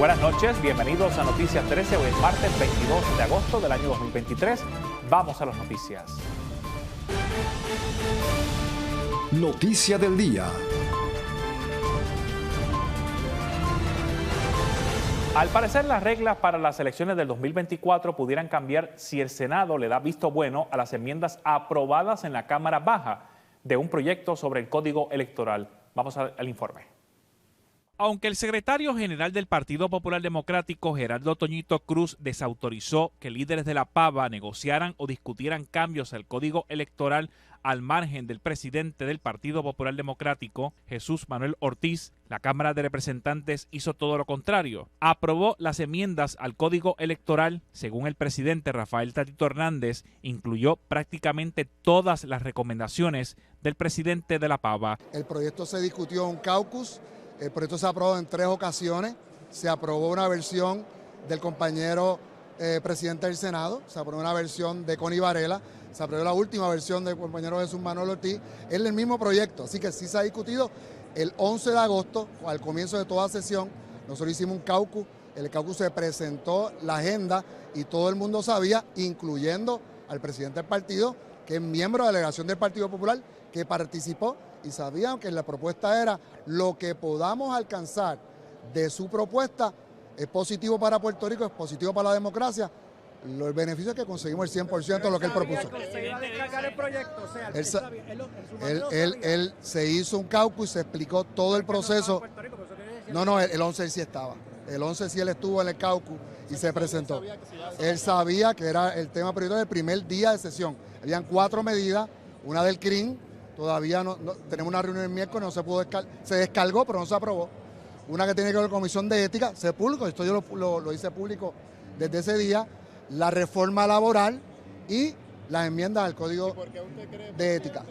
Buenas noches, bienvenidos a Noticias 13. Hoy es martes 22 de agosto del año 2023. Vamos a las noticias. Noticia del día. Al parecer, las reglas para las elecciones del 2024 pudieran cambiar si el Senado le da visto bueno a las enmiendas aprobadas en la Cámara Baja de un proyecto sobre el Código Electoral. Vamos al informe. Aunque el secretario general del Partido Popular Democrático, Gerardo Toñito Cruz, desautorizó que líderes de la Pava negociaran o discutieran cambios al Código Electoral al margen del presidente del Partido Popular Democrático, Jesús Manuel Ortiz, la Cámara de Representantes hizo todo lo contrario. Aprobó las enmiendas al Código Electoral. Según el presidente Rafael Tatito Hernández, incluyó prácticamente todas las recomendaciones del presidente de la Pava. El proyecto se discutió en un caucus. El proyecto se aprobó en 3 ocasiones. Se aprobó una versión del compañero presidente del Senado, se aprobó una versión de Connie Varela, se aprobó la última versión del compañero Jesús Manuel Ortiz. Es el mismo proyecto, así que sí se ha discutido. El 11 de agosto, al comienzo de toda sesión, nosotros hicimos un caucus. El caucus se presentó la agenda y todo el mundo sabía, incluyendo al presidente del partido, que es miembro de la delegación del Partido Popular, que participó, y sabían que la propuesta era lo que podamos alcanzar de su propuesta es positivo para Puerto Rico, es positivo para la democracia. El beneficio es que conseguimos el 100% de lo que él propuso. Él se hizo un caucus y se explicó todo el proceso. No, el 11 él sí estaba. El 11 sí él estuvo en el caucus y se presentó. Él sabía que era el tema prioritario del primer día de sesión. Habían 4 medidas, una del CRIM. Todavía no tenemos una reunión el miércoles, no se pudo se descargó, pero no se aprobó. Una que tiene que ver con la Comisión de Ética, se publicó, esto yo lo hice público desde ese día, la reforma laboral y las enmiendas al Código de Ética.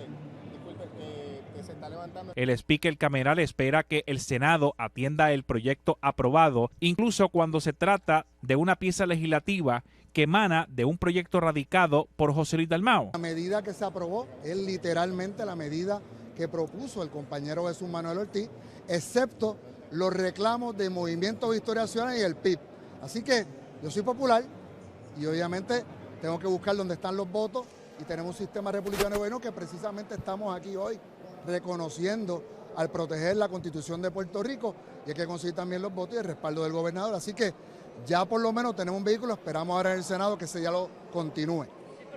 El speaker cameral espera que el Senado atienda el proyecto aprobado, incluso cuando se trata de una pieza legislativa que emana de un proyecto radicado por José Luis Dalmau. La medida que se aprobó es literalmente la medida que propuso el compañero Jesús Manuel Ortiz, excepto los reclamos de Movimiento Victoria Ciudadana y el PIB. Así que yo soy popular y obviamente tengo que buscar dónde están los votos y tenemos un sistema republicano bueno que precisamente estamos aquí hoy reconociendo al proteger la Constitución de Puerto Rico, y hay que conseguir también los votos y el respaldo del gobernador. Así que ya por lo menos tenemos un vehículo, esperamos ahora en el Senado que ese ya lo continúe.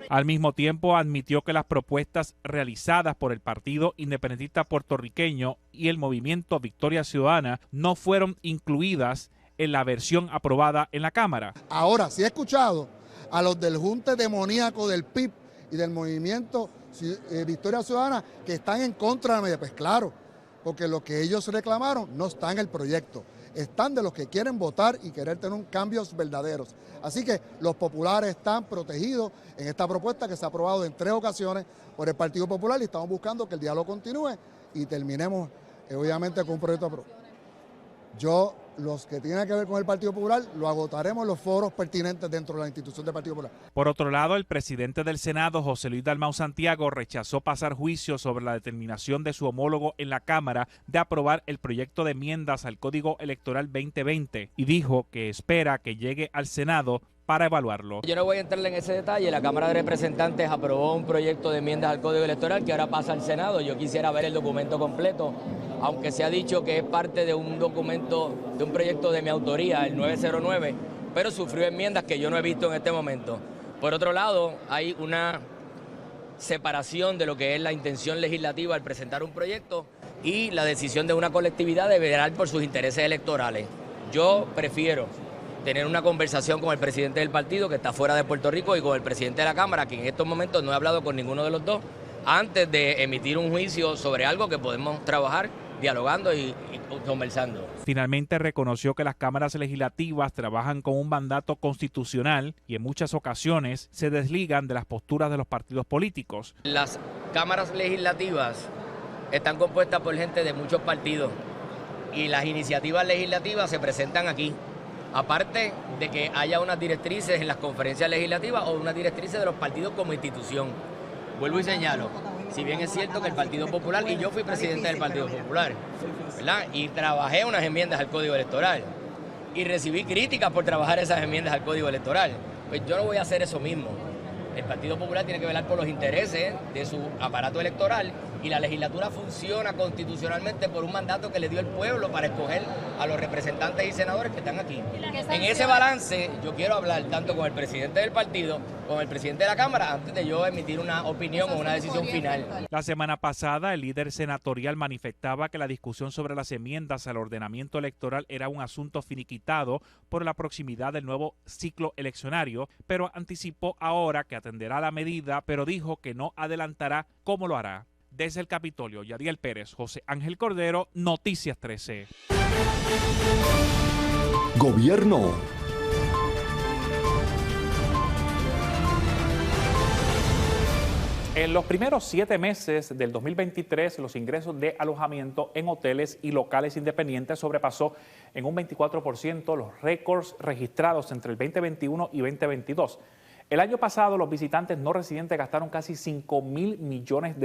Al mismo tiempo admitió que las propuestas realizadas por el Partido Independentista Puertorriqueño y el Movimiento Victoria Ciudadana no fueron incluidas en la versión aprobada en la Cámara. Ahora, sí he escuchado a los del junte demoníaco del PIB y del Movimiento Victoria Ciudadana que están en contra de la medida. Pues claro, porque lo que ellos reclamaron no está en el proyecto. Están de los que quieren votar y querer tener cambios verdaderos. Así que los populares están protegidos en esta propuesta que se ha aprobado en 3 ocasiones por el Partido Popular y estamos buscando que el diálogo continúe y terminemos obviamente con un proyecto aprobado. Los que tienen que ver con el Partido Popular, lo agotaremos en los foros pertinentes dentro de la institución del Partido Popular. Por otro lado, el presidente del Senado, José Luis Dalmau Santiago, rechazó pasar juicio sobre la determinación de su homólogo en la Cámara de aprobar el proyecto de enmiendas al Código Electoral 2020 y dijo que espera que llegue al Senado para evaluarlo. Yo no voy a entrarle en ese detalle. La Cámara de Representantes aprobó un proyecto de enmiendas al Código Electoral que ahora pasa al Senado. Yo quisiera ver el documento completo, aunque se ha dicho que es parte de un documento, de un proyecto de mi autoría, el 909, pero sufrió enmiendas que yo no he visto en este momento. Por otro lado, hay una separación de lo que es la intención legislativa al presentar un proyecto y la decisión de una colectividad de velar por sus intereses electorales. Yo prefiero tener una conversación con el presidente del partido que está fuera de Puerto Rico y con el presidente de la Cámara, que en estos momentos no he hablado con ninguno de los dos, antes de emitir un juicio sobre algo que podemos trabajar dialogando y conversando. Finalmente reconoció que las cámaras legislativas trabajan con un mandato constitucional y en muchas ocasiones se desligan de las posturas de los partidos políticos. Las cámaras legislativas están compuestas por gente de muchos partidos y las iniciativas legislativas se presentan aquí. Aparte de que haya unas directrices en las conferencias legislativas o unas directrices de los partidos como institución. Vuelvo y señalo, si bien es cierto que el Partido Popular, y yo fui presidente del Partido Popular, ¿verdad? Y trabajé unas enmiendas al Código Electoral, y recibí críticas por trabajar esas enmiendas al Código Electoral. Pues yo no voy a hacer eso mismo. El Partido Popular tiene que velar por los intereses de su aparato electoral y la legislatura funciona constitucionalmente por un mandato que le dio el pueblo para escoger a los representantes y senadores que están aquí. En ese balance yo quiero hablar tanto con el presidente del partido, con el presidente de la Cámara, antes de yo emitir una opinión o una decisión final. La semana pasada, el líder senatorial manifestaba que la discusión sobre las enmiendas al ordenamiento electoral era un asunto finiquitado por la proximidad del nuevo ciclo eleccionario, pero anticipó ahora que atenderá la medida, pero dijo que no adelantará cómo lo hará. Desde el Capitolio, Yadiel Pérez, José Ángel Cordero, Noticias 13. Gobierno. En los primeros 7 meses del 2023, los ingresos de alojamiento en hoteles y locales independientes sobrepasó en un 24% los récords registrados entre el 2021 y 2022. El año pasado, los visitantes no residentes gastaron casi $5.000 millones,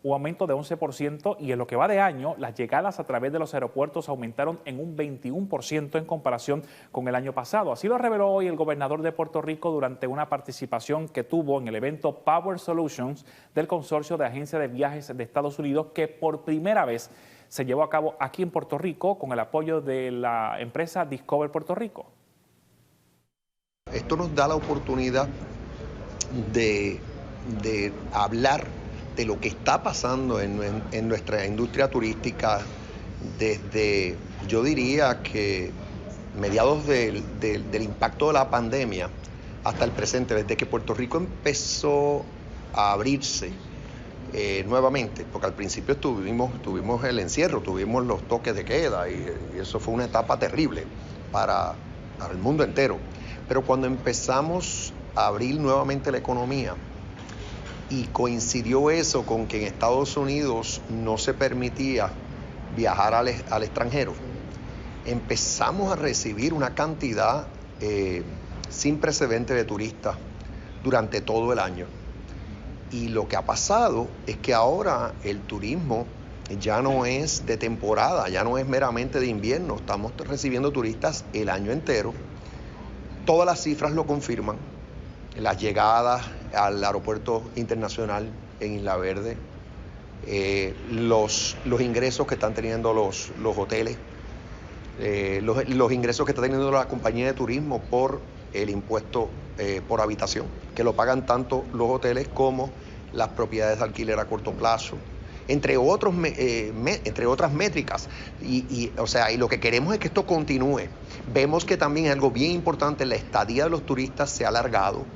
un aumento de 11%, y en lo que va de año, las llegadas a través de los aeropuertos aumentaron en un 21% en comparación con el año pasado. Así lo reveló hoy el gobernador de Puerto Rico durante una participación que tuvo en el evento Power Solutions del Consorcio de Agencias de Viajes de Estados Unidos, que por primera vez se llevó a cabo aquí en Puerto Rico con el apoyo de la empresa Discover Puerto Rico. Esto nos da la oportunidad de hablar de lo que está pasando en nuestra industria turística desde, yo diría que mediados del impacto de la pandemia hasta el presente, desde que Puerto Rico empezó a abrirse nuevamente, porque al principio tuvimos el encierro, tuvimos los toques de queda y eso fue una etapa terrible para el mundo entero. Pero cuando empezamos a abrir nuevamente la economía y coincidió eso con que en Estados Unidos no se permitía viajar al extranjero, empezamos a recibir una cantidad sin precedente de turistas durante todo el año. Y lo que ha pasado es que ahora el turismo ya no es de temporada, ya no es meramente de invierno, estamos recibiendo turistas el año entero. Todas las cifras lo confirman, las llegadas al aeropuerto internacional en Isla Verde, los ingresos que están teniendo los hoteles, los ingresos que está teniendo la compañía de turismo por el impuesto por habitación, que lo pagan tanto los hoteles como las propiedades de alquiler a corto plazo, entre otras métricas. Y lo que queremos es que esto continúe. Vemos que también es algo bien importante, la estadía de los turistas se ha alargado,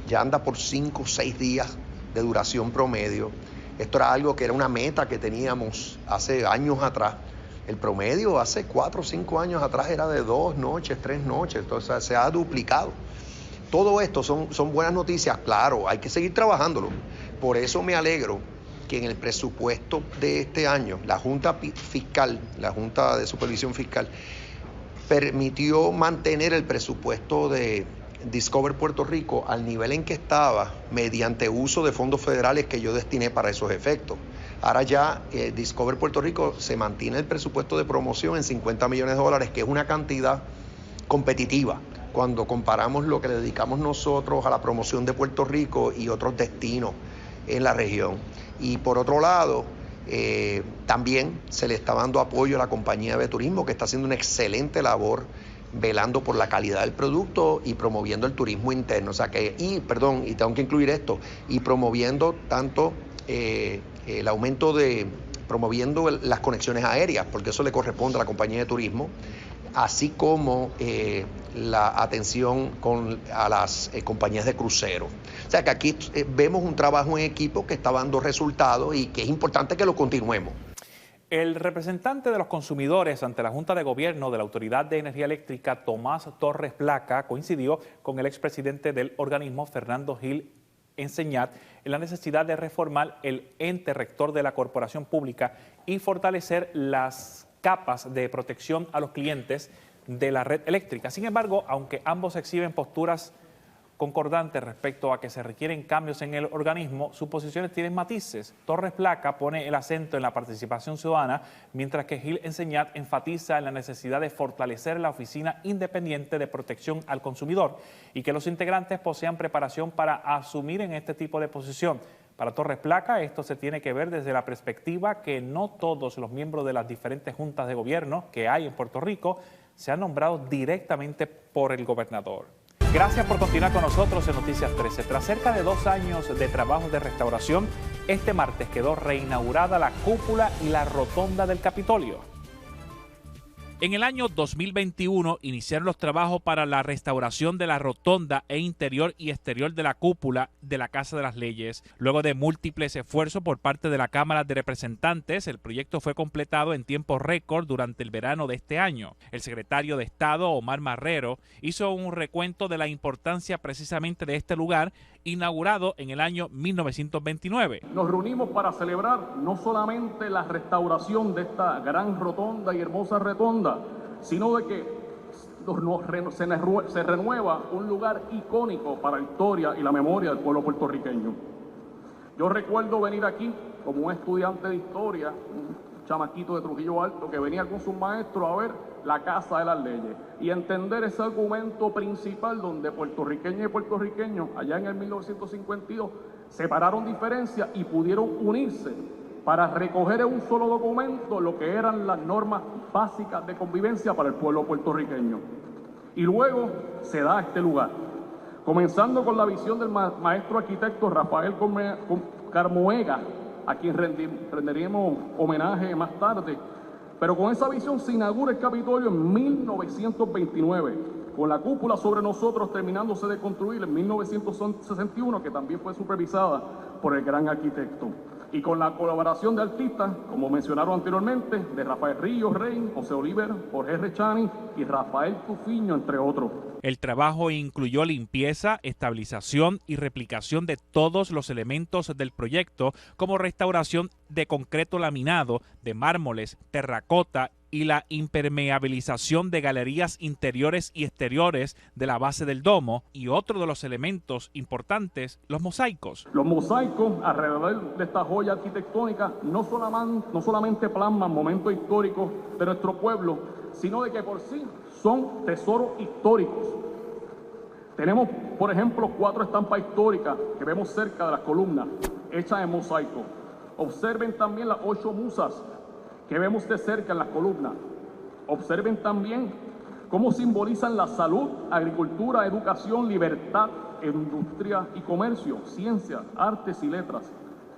ya anda por 5 o 6 días de duración promedio. Esto era algo que era una meta que teníamos hace años atrás. El promedio hace 4 o 5 años atrás era de 2 noches, 3 noches, entonces se ha duplicado. Todo esto son buenas noticias, claro, hay que seguir trabajándolo. Por eso me alegro que en el presupuesto de este año, la Junta Fiscal, la Junta de Supervisión Fiscal, permitió mantener el presupuesto de Discover Puerto Rico al nivel en que estaba mediante uso de fondos federales que yo destiné para esos efectos. Ahora ya Discover Puerto Rico se mantiene el presupuesto de promoción en $50 millones, que es una cantidad competitiva cuando comparamos lo que le dedicamos nosotros a la promoción de Puerto Rico y otros destinos en la región. Y por otro lado, también se le está dando apoyo a la compañía de turismo, que está haciendo una excelente labor velando por la calidad del producto y promoviendo el turismo interno. O sea que, y tengo que incluir esto, y promoviendo tanto el aumento promoviendo las conexiones aéreas, porque eso le corresponde a la compañía de turismo, así como la atención a las compañías de crucero. O sea que aquí vemos un trabajo en equipo que está dando resultados y que es importante que lo continuemos. El representante de los consumidores ante la Junta de Gobierno de la Autoridad de Energía Eléctrica, Tomás Torres Placa, coincidió con el expresidente del organismo, Fernando Gil Enseñat, en la necesidad de reformar el ente rector de la corporación pública y fortalecer las capas de protección a los clientes de la red eléctrica. Sin embargo, aunque ambos exhiben posturas concordantes respecto a que se requieren cambios en el organismo, sus posiciones tienen matices. Torres Placa pone el acento en la participación ciudadana, mientras que Gil Enseñat enfatiza en la necesidad de fortalecer la Oficina Independiente de Protección al Consumidor y que los integrantes posean preparación para asumir en este tipo de posición. Para Torres Placa, esto se tiene que ver desde la perspectiva que no todos los miembros de las diferentes juntas de gobierno que hay en Puerto Rico se han nombrado directamente por el gobernador. Gracias por continuar con nosotros en Noticias 13. Tras cerca de 2 años de trabajo de restauración, este martes quedó reinaugurada la cúpula y la rotonda del Capitolio. En el año 2021 iniciaron los trabajos para la restauración de la rotonda e interior y exterior de la cúpula de la Casa de las Leyes. Luego de múltiples esfuerzos por parte de la Cámara de Representantes, el proyecto fue completado en tiempo récord durante el verano de este año. El secretario de Estado, Omar Marrero, hizo un recuento de la importancia precisamente de este lugar, inaugurado en el año 1929. Nos reunimos para celebrar no solamente la restauración de esta gran rotonda y hermosa rotonda, sino de que se renueva un lugar icónico para la historia y la memoria del pueblo puertorriqueño. Yo recuerdo venir aquí como un estudiante de historia, un chamaquito de Trujillo Alto, que venía con sus maestros a ver la Casa de las Leyes y entender ese argumento principal donde puertorriqueños y puertorriqueños allá en el 1952 separaron diferencias y pudieron unirse para recoger en un solo documento lo que eran las normas básicas de convivencia para el pueblo puertorriqueño. Y luego se da este lugar, comenzando con la visión del maestro arquitecto Rafael Carmoega, a quien renderíamos homenaje más tarde, pero con esa visión se inaugura el Capitolio en 1929, con la cúpula sobre nosotros terminándose de construir en 1961, que también fue supervisada por el gran arquitecto. Y con la colaboración de artistas, como mencionaron anteriormente, de Rafael Ríos Rey, José Oliver, Jorge R. Chani y Rafael Tufiño, entre otros. El trabajo incluyó limpieza, estabilización y replicación de todos los elementos del proyecto, como restauración de concreto laminado, de mármoles, terracota y la impermeabilización de galerías interiores y exteriores de la base del domo, y otro de los elementos importantes, los mosaicos. Los mosaicos alrededor de esta joya arquitectónica no solamente plasman momentos históricos de nuestro pueblo, sino de que por sí son tesoros históricos. Tenemos, por ejemplo, 4 estampas históricas que vemos cerca de las columnas, hechas en mosaico. Observen también las 8 musas que vemos de cerca en las columnas. Observen también cómo simbolizan la salud, agricultura, educación, libertad, industria y comercio, ciencia, artes y letras.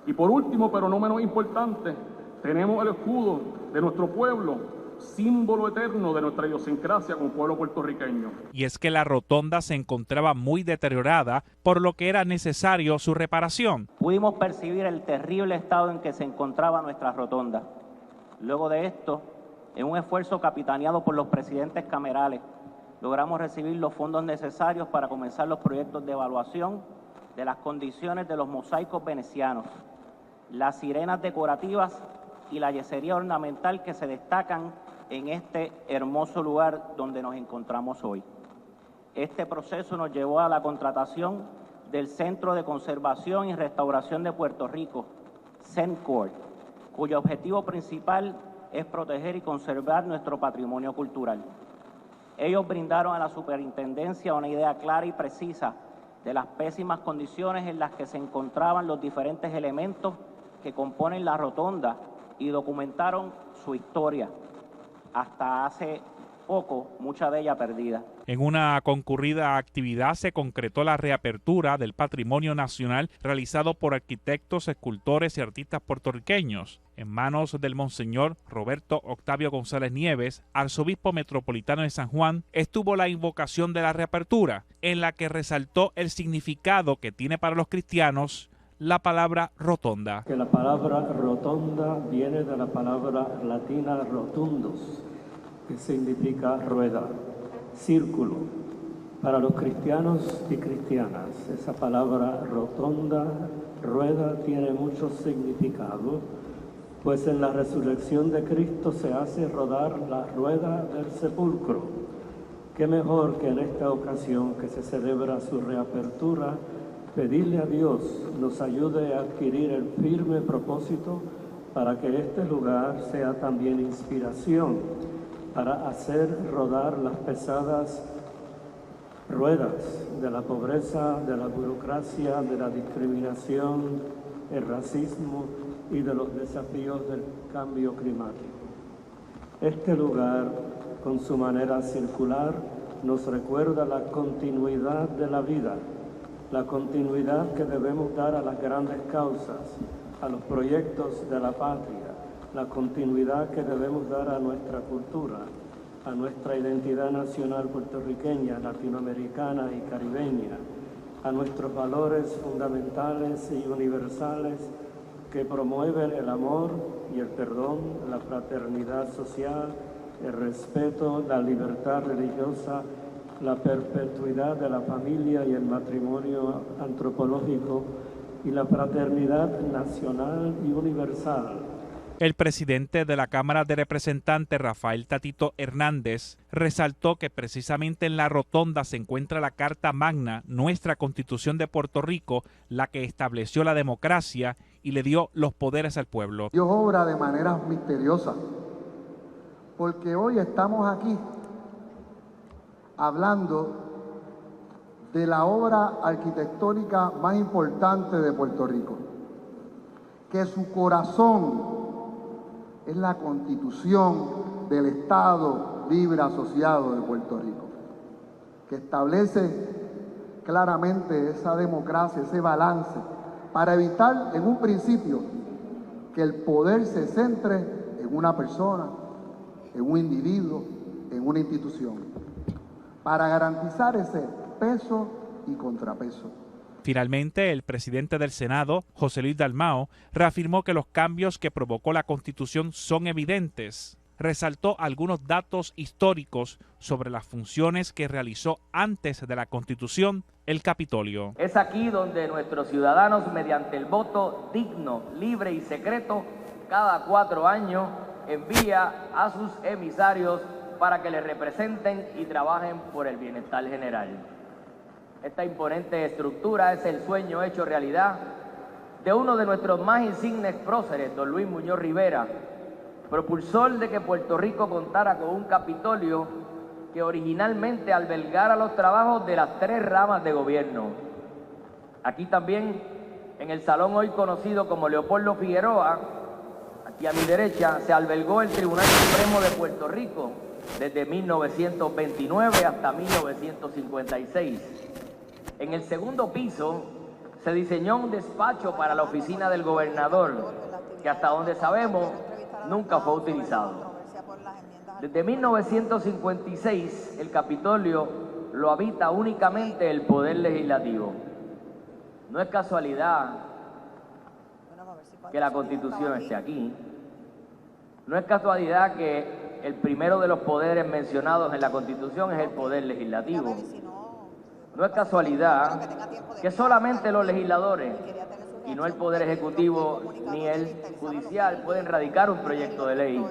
Y por último, pero no menos importante, tenemos el escudo de nuestro pueblo, símbolo eterno de nuestra idiosincrasia como pueblo puertorriqueño. Y es que la rotonda se encontraba muy deteriorada, por lo que era necesario su reparación. Pudimos percibir el terrible estado en que se encontraba nuestra rotonda. Luego de esto, en un esfuerzo capitaneado por los presidentes camerales, logramos recibir los fondos necesarios para comenzar los proyectos de evaluación de las condiciones de los mosaicos venecianos, las sirenas decorativas y la yesería ornamental que se destacan en este hermoso lugar donde nos encontramos hoy. Este proceso nos llevó a la contratación del Centro de Conservación y Restauración de Puerto Rico, CENCOR, cuyo objetivo principal es proteger y conservar nuestro patrimonio cultural. Ellos brindaron a la superintendencia una idea clara y precisa de las pésimas condiciones en las que se encontraban los diferentes elementos que componen la rotonda y documentaron su historia, hasta hace poco, mucha de ella perdida. En una concurrida actividad se concretó la reapertura del patrimonio nacional realizado por arquitectos, escultores y artistas puertorriqueños. En manos del Monseñor Roberto Octavio González Nieves, arzobispo metropolitano de San Juan, estuvo la invocación de la reapertura, en la que resaltó el significado que tiene para los cristianos la palabra rotonda. Que la palabra rotonda viene de la palabra latina rotundus, que significa rueda, círculo. Para los cristianos y cristianas, esa palabra rotonda, rueda, tiene mucho significado, pues en la resurrección de Cristo se hace rodar la rueda del sepulcro, qué mejor que en esta ocasión que se celebra su reapertura, pedirle a Dios nos ayude a adquirir el firme propósito para que este lugar sea también inspiración para hacer rodar las pesadas ruedas de la pobreza, de la burocracia, de la discriminación, el racismo y de los desafíos del cambio climático. Este lugar, con su manera circular, nos recuerda la continuidad de la vida, la continuidad que debemos dar a las grandes causas, a los proyectos de la patria, la continuidad que debemos dar a nuestra cultura, a nuestra identidad nacional puertorriqueña, latinoamericana y caribeña, a nuestros valores fundamentales y universales que promueven el amor y el perdón, la fraternidad social, el respeto, la libertad religiosa, la perpetuidad de la familia y el matrimonio antropológico y la fraternidad nacional y universal. El presidente de la Cámara de Representantes, Rafael Tatito Hernández, resaltó que precisamente en la rotonda se encuentra la Carta Magna, nuestra Constitución de Puerto Rico, la que estableció la democracia y le dio los poderes al pueblo. Dios obra de maneras misteriosas, porque hoy estamos aquí hablando de la obra arquitectónica más importante de Puerto Rico, que su corazón es la Constitución del Estado Libre Asociado de Puerto Rico, que establece claramente esa democracia, ese balance, para evitar en un principio que el poder se centre en una persona, en un individuo, en una institución, para garantizar ese peso y contrapeso. Finalmente, el presidente del Senado, José Luis Dalmao, reafirmó que los cambios que provocó la Constitución son evidentes. Resaltó algunos datos históricos sobre las funciones que realizó antes de la Constitución el Capitolio. Es aquí donde nuestros ciudadanos, mediante el voto digno, libre y secreto, cada 4 años envía a sus emisarios para que les representen y trabajen por el bienestar general. Esta imponente estructura es el sueño hecho realidad de uno de nuestros más insignes próceres, don Luis Muñoz Rivera, propulsor de que Puerto Rico contara con un Capitolio que originalmente albergara los trabajos de las 3 ramas de gobierno. Aquí también, en el salón hoy conocido como Leopoldo Figueroa, aquí a mi derecha, se albergó el Tribunal Supremo de Puerto Rico desde 1929 hasta 1956. En el segundo piso se diseñó un despacho para la oficina del gobernador, que hasta donde sabemos nunca fue utilizado. Desde 1956 el Capitolio lo habita únicamente el Poder Legislativo. No es casualidad que la Constitución esté aquí. No es casualidad que el primero de los poderes mencionados en la Constitución es el Poder Legislativo. No es casualidad que solamente los legisladores y no el Poder Ejecutivo ni el Judicial pueden radicar un proyecto de ley.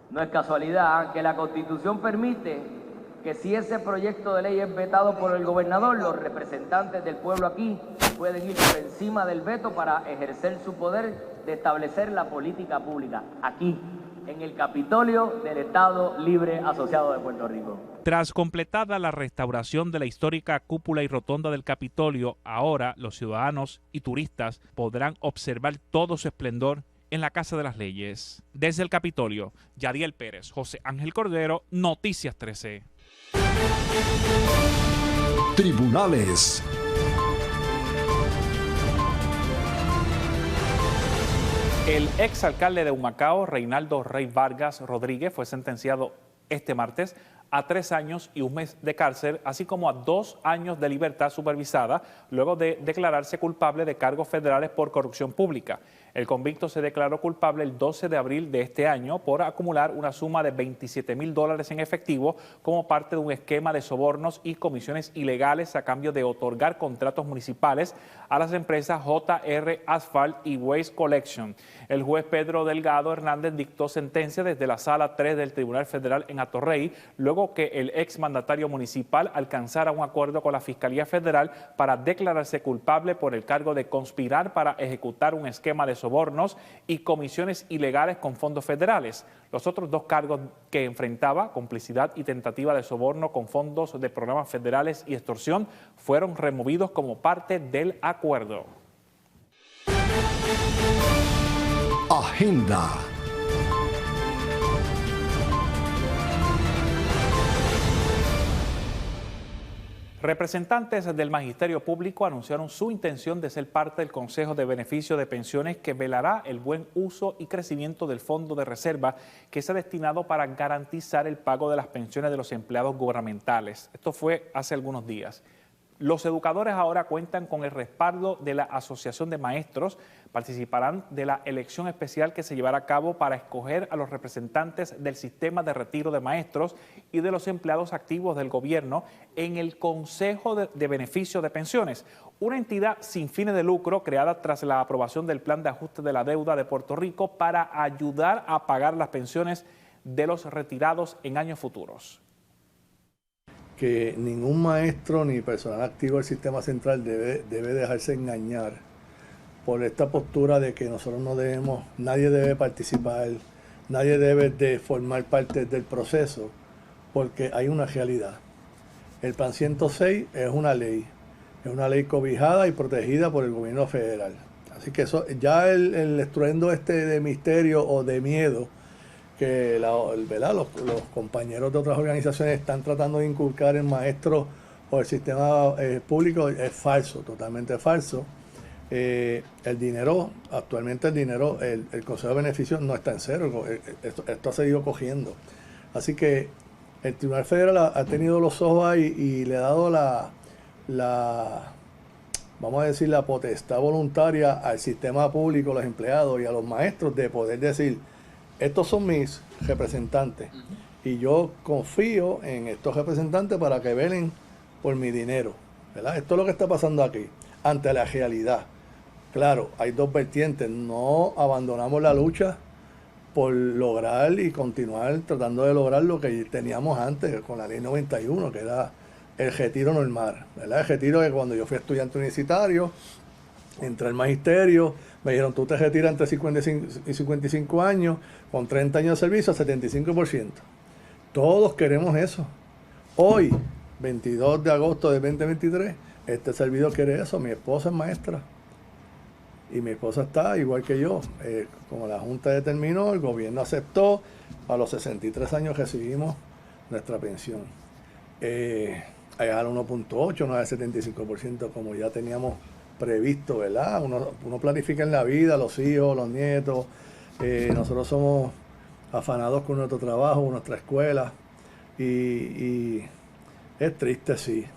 No es casualidad que la Constitución permite que si ese proyecto de ley es vetado por el gobernador, los representantes del pueblo aquí pueden ir por encima del veto para ejercer su poder de establecer la política pública, aquí, en el Capitolio del Estado Libre Asociado de Puerto Rico. Tras completada la restauración de la histórica cúpula y rotonda del Capitolio, ahora los ciudadanos y turistas podrán observar todo su esplendor en la Casa de las Leyes. Desde el Capitolio, Yadiel Pérez, José Ángel Cordero, Noticias 13. Tribunales. El exalcalde de Humacao, Reinaldo Rey Vargas Rodríguez, fue sentenciado este martes a 3 años y 1 mes de cárcel, así como a 2 años de libertad supervisada, luego de declararse culpable de cargos federales por corrupción pública. El convicto se declaró culpable el 12 de abril de este año por acumular una suma de $27,000 en efectivo como parte de un esquema de sobornos y comisiones ilegales a cambio de otorgar contratos municipales a las empresas JR Asphalt y Waste Collection. El juez Pedro Delgado Hernández dictó sentencia desde la Sala 3 del Tribunal Federal en Atorrey, luego que el exmandatario municipal alcanzara un acuerdo con la Fiscalía Federal para declararse culpable por el cargo de conspirar para ejecutar un esquema de sobornos y comisiones ilegales con fondos federales. Los otros dos cargos que enfrentaba, complicidad y tentativa de soborno con fondos de programas federales y extorsión, fueron removidos como parte del acuerdo. Agenda. Representantes del Magisterio Público anunciaron su intención de ser parte del Consejo de Beneficio de Pensiones que velará el buen uso y crecimiento del fondo de reserva que se ha destinado para garantizar el pago de las pensiones de los empleados gubernamentales. Esto fue hace algunos días. Los educadores ahora cuentan con el respaldo de la Asociación de Maestros. Participarán de la elección especial que se llevará a cabo para escoger a los representantes del sistema de retiro de maestros y de los empleados activos del gobierno en el Consejo de Beneficio de Pensiones, una entidad sin fines de lucro creada tras la aprobación del Plan de Ajuste de la Deuda de Puerto Rico para ayudar a pagar las pensiones de los retirados en años futuros. Que ningún maestro ni personal activo del sistema central debe dejarse engañar por esta postura de que nosotros no debemos, nadie debe participar, nadie debe de formar parte del proceso, porque hay una realidad. El Plan 106 es una ley cobijada y protegida por el gobierno federal. Así que eso, ya el estruendo de misterio o de miedo que los compañeros de otras organizaciones están tratando de inculcar en maestros o el sistema público es falso, totalmente falso. Actualmente el Consejo de Beneficios no está en cero, esto ha seguido cogiendo. Así que el Tribunal Federal ha tenido los ojos ahí y le ha dado vamos a decir, la potestad voluntaria al sistema público, a los empleados y a los maestros de poder decir: estos son mis representantes y yo confío en estos representantes para que velen por mi dinero, ¿verdad? Esto es lo que está pasando aquí, ante la realidad. Claro, hay dos vertientes: no abandonamos la lucha por lograr y continuar tratando de lograr lo que teníamos antes con la ley 91, que era el retiro normal, ¿verdad? El retiro que cuando yo fui estudiante universitario, entré al magisterio, me dijeron: tú te retiras entre 55 y 55 años, con 30 años de servicio, 75%. Todos queremos eso. Hoy, 22 de agosto de 2023, este servidor quiere eso. Mi esposa es maestra y mi esposa está igual que yo. Como la Junta determinó, el gobierno aceptó, a los 63 años recibimos nuestra pensión. Al 1.8, no al 75% como ya teníamos previsto, ¿verdad? Uno planifica en la vida, los hijos, los nietos. Nosotros somos afanados con nuestro trabajo, con nuestra escuela, y es triste, sí.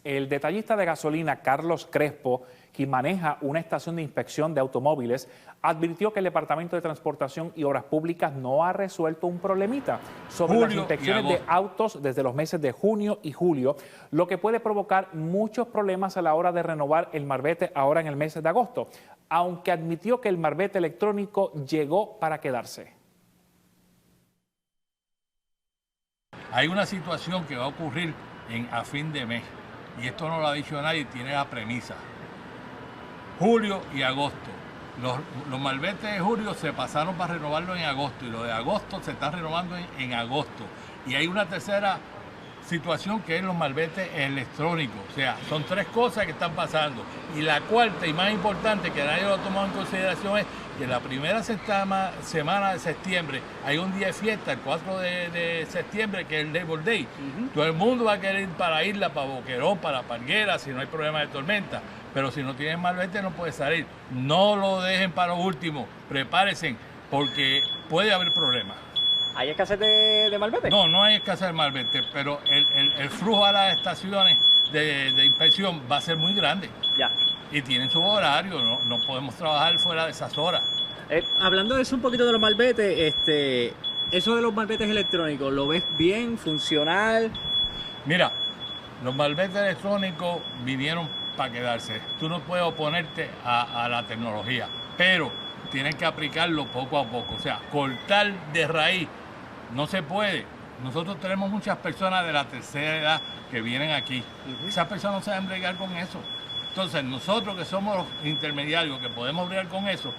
El detallista de gasolina Carlos Crespo, quien maneja una estación de inspección de automóviles, advirtió que el Departamento de Transportación y Obras Públicas no ha resuelto un problemita sobre las inspecciones de autos desde los meses de junio y julio, lo que puede provocar muchos problemas a la hora de renovar el marbete ahora en el mes de agosto, aunque admitió que el marbete electrónico llegó para quedarse. Hay una situación que va a ocurrir a fin de mes, y esto no lo ha dicho nadie, tiene la premisa. Julio y agosto. Los malbetes de julio se pasaron para renovarlo en agosto, y los de agosto se están renovando en agosto. Y hay una tercera situación que es los malbetes electrónicos. O sea, son tres cosas que están pasando. Y la cuarta y más importante, que nadie lo ha tomado en consideración, es que la primera semana de septiembre hay un día de fiesta, el 4 de septiembre, que es el Labor Day. Todo el mundo va a querer ir para la isla, para Boquerón, para Parguera, si no hay problema de tormenta. Pero si no tienen malvete no puede salir. No lo dejen para lo último. Prepárense, porque puede haber problemas. ¿Hay escasez de malvete? No hay escasez de malvete, pero el flujo a las estaciones de inspección va a ser muy grande. Ya. Y tienen su horario, no podemos trabajar fuera de esas horas. Hablando de eso un poquito de los malbetes, eso de los malbetes electrónicos, ¿lo ves bien, funcional? Mira, los malbetes electrónicos vinieron para quedarse. Tú no puedes oponerte a la tecnología, pero tienes que aplicarlo poco a poco. O sea, cortar de raíz no se puede. Nosotros tenemos muchas personas de la tercera edad que vienen aquí. Esas personas no saben bregar con eso. Entonces, nosotros que somos los intermediarios, que podemos bregar con eso,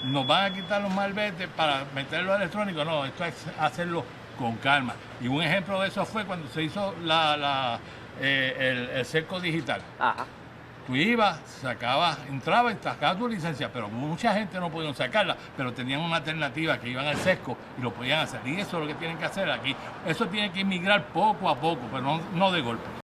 nos van a quitar los malbetes para meterlo electrónico. No, esto es hacerlo con calma. Y un ejemplo de eso fue cuando se hizo el cerco digital. Ajá. Tú ibas, entrabas y sacabas tu licencia, pero mucha gente no podía sacarla, pero tenían una alternativa que iban al sesco y lo podían hacer. Y eso es lo que tienen que hacer aquí. Eso tiene que inmigrar poco a poco, pero no de golpe.